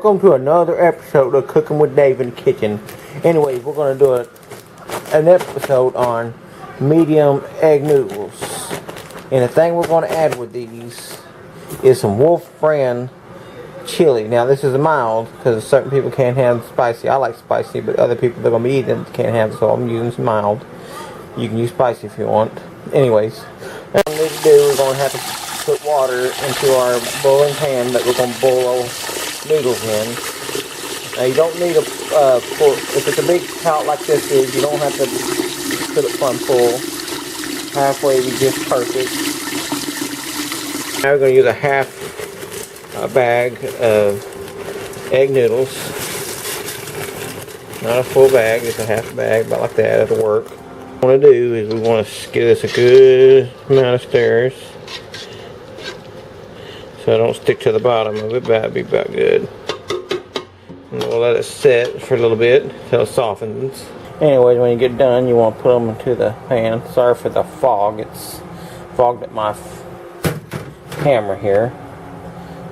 Welcome to another episode of Cooking with Dave in the Kitchen. Anyways, we're going to do an episode on medium egg noodles. And the thing we're going to add with these is some Wolf brand chili. Now this is a mild because certain people can't have spicy. I like spicy, but other people that are going to be eating it can't have it, so I'm using some mild. You can use spicy if you want. Anyways, what we need to do, we're going to have to put water into our boiling pan that we're going to boil noodles in. Now you don't need if it's a big pot like this is, you don't have to put it plumb full. Halfway would be just perfect. Now we're going to use a half bag of egg noodles. Not a full bag, just a half bag, about like that. That'll work. What we want to do is we want to give this a good amount of stirs, so I don't stick to the bottom of it. That'd be about good. And we'll let it sit for a little bit until it softens. Anyways, when you get done, you want to put them into the pan. Sorry for the fog. It's fogged at my camera here.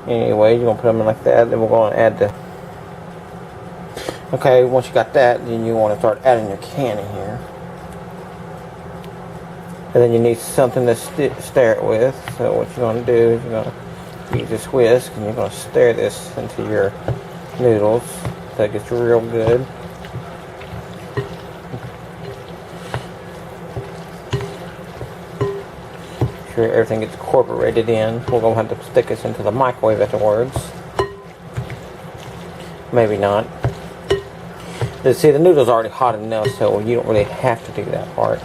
Anyways, you're going to put them in like that. Then we're going to add the... Okay, once you got that, then you want to start adding your can in here. And then you need something to stir it with. So what you're going to do is you're going to use this whisk and you're going to stir this into your noodles so it gets real good. Sure everything gets incorporated in. We're going to have to stick this into the microwave afterwards. Maybe not. See, the noodles are already hot enough, so you don't really have to do that part.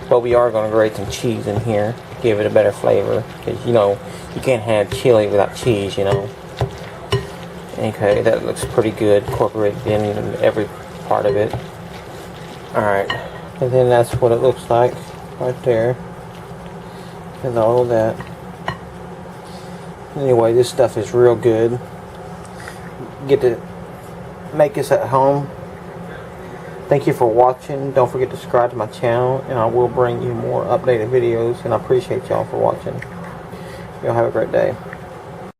But we are going to grate some cheese in here, give it a better flavor. Because, you know, you can't have chili without cheese, you know. Okay, that looks pretty good, incorporated in every part of it. Alright, and then that's what it looks like right there. With all of that. Anyway, this stuff is real good. Get to make this at home. Thank you for watching. Don't forget to subscribe to my channel, and I will bring you more updated videos, and I appreciate y'all for watching. Y'all have a great day.